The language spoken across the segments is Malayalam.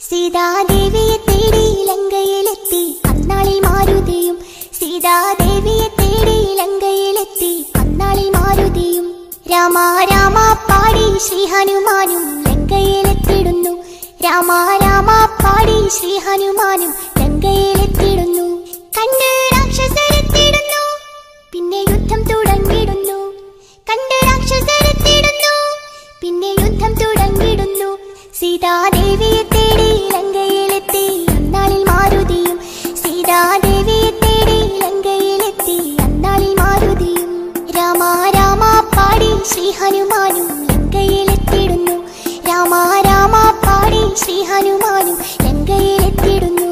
സീതാദേവിയെ തേടി ലങ്കയിലെത്തി അന്നാളിൽ മാരുതിയും. സീതാദേവിയെ തേടി ലങ്കയിലെത്തി അന്നാളിൽ മാരുതിയും. രാമ രാമ പാടി ശ്രീ ഹനുമാനും ലങ്കയിലെത്തിടുന്നു. രാമ രാമ പാടി ശ്രീ ഹനുമാനും ലങ്കയിലെത്തിടുന്നു. കണ്ട് രാക്ഷസരെത്തിടുന്നു, പിന്നെ യുദ്ധം തുടങ്ങിടുന്നു. കണ്ട് രാക്ഷസരെത്തിടുന്നു, പിന്നെ യുദ്ധം തുടങ്ങിടുന്നു. സീതാദേവിയെ തേടി ലങ്കയിലെത്തി അന്നാളിൽ മാരുതിയും. സീതാദേവിയെ തേടി ലങ്കയിലെത്തി അന്നാളിൽ മാരുതിയും. രാമ രാമ പാടി ശ്രീ ഹനുമാനും ലങ്കയിലെത്തിടുന്നു. രാമ രാമ പാടി ശ്രീ ഹനുമാനും ലങ്കയിലെത്തിടുന്നു.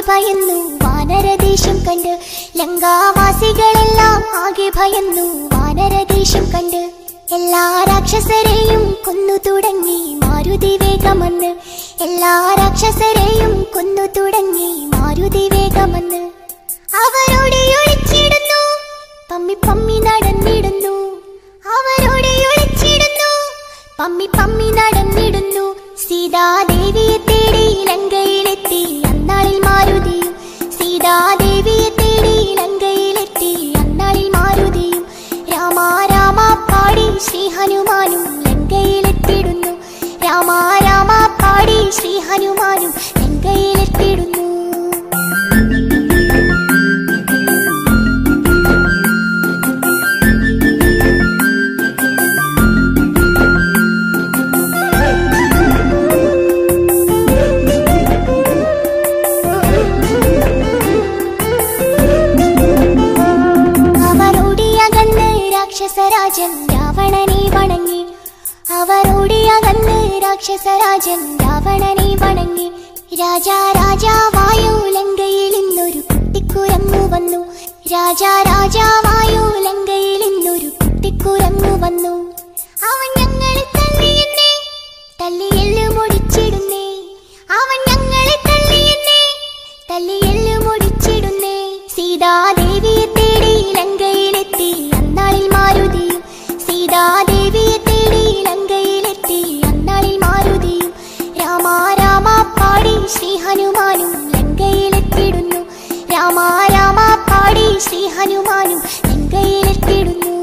ഭയന്നു വാനരദേശം കണ്ട്. ലങ്കാവാസികളെല്ലാം ആകെ ഭയന്നു വാനരദേശം കണ്ട്. എല്ലാ രാക്ഷസരെയും കൊന്നു തുടങ്ങി മാരുതി വേഗമെന്ന്. എല്ലാ രാക്ഷസരെയും കൊന്നു തുടങ്ങി മാരുതി വേഗമെന്ന്. അവരോട് ഒളിച്ചിടുന്നു, പമ്മി പമ്മി നടന്നിടുന്നു. അവരോട് ഒളിച്ചിടുന്നു, പമ്മി പമ്മി നടന്നിടുന്നു. സീതാദേവിയെ തേടി ലങ്കയിലെത്തി അന്നാളിൽ മാരുതിയും. സീതാദേവിയെ തേടി ലങ്കയിലെത്തി അന്നാളിൽ മാരുതിയും. രാമ രാമ പാടി ശ്രീ ഹനുമാനും ലങ്കയിലെത്തിടുന്നു. രാമ രാമ പാടി ശ്രീ ഹനുമാനും ലങ്കയിലെത്തിടുന്നു. രാക്ഷസരാജൻ രാവണനെ വണങ്ങി. അവരോടിയകന്ന് രാക്ഷസരാജൻ രാവണനെ വണങ്ങി. രാജാ രാജാവായോ ലങ്കയിൽ ഇന്നൊരു കുട്ടിക്കുരങ്ങു വന്നു. രാജാ രാജാവായോ ലങ്കയിൽ ഇന്നൊരു കുട്ടിക്കുരങ്ങു വന്നു. അവൻ ഞങ്ങളെ തള്ളിയെന്നെ തല്ലിയെല്ലു മുടിച്ചിടുന്നേ. അവൻ ഞങ്ങളെ തള്ളിയെന്നെ തല്ലിയെല്ലു മുടിച്ചിടുന്നേ. സീതാദേവിയെ തേടി ലങ്കയിലെത്തി അന്നാളിൽ മാരുതിയും. സീതാദേവിയെ തേടി ലങ്കയിലെത്തി അന്നാളിൽ മാരുതിയും. രാമ രാമ പാടി ശ്രീ ഹനുമാനും ലങ്കയിലെത്തിടുന്നു. രാമ രാമ പാടി ശ്രീ ഹനുമാനും ലങ്കയിലെത്തിടുന്നു.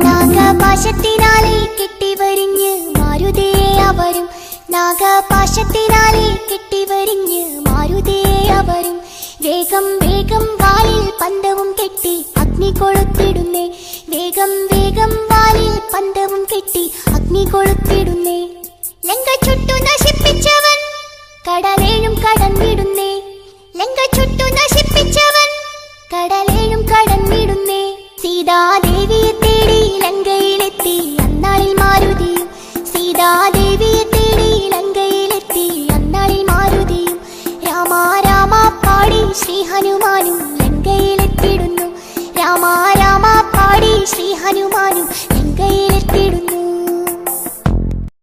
നാഗപാശത്തിനാലെ കെട്ടിവരിഞ്ഞ് മാരുതിയെ അവരും. നാഗപാശത്തിനാലെ കെട്ടിവരിഞ്ഞ് മാരുതിയെ അവരും. വേഗം വേഗം വാലിൽ പന്തവും കെട്ടി അഗ്നി കൊളുത്തിടുന്നേ. വേഗം വേഗം വാലിൽ പന്തവും കെട്ടി അഗ്നി കൊളുത്തിടുന്നേ. ലങ്ക ചുട്ടു നശിപ്പിച്ചവൻ കടലേഴും കടന്നിടുന്നേ. ലങ്ക ചുട്ടു നശിപ്പിച്ചവൻ കടലേഴും കടന്നിടുന്നേ. സീതാദേവിയെ തേടി ലങ്കയിലെത്തി അന്നാളിൽ മാരുതിയും. സീതാദേവിയെ തേടി ലങ്കയിലെത്തി അന്നാളിൽ മാരുതിയും. രാമ രാമ പാടി ശ്രീ ഹനുമാനും ലങ്കയിലെത്തിടുന്നു. രാമ രാമ പാടി ശ്രീ ഹനുമാനും ലങ്കയിലെത്തിടുന്നു.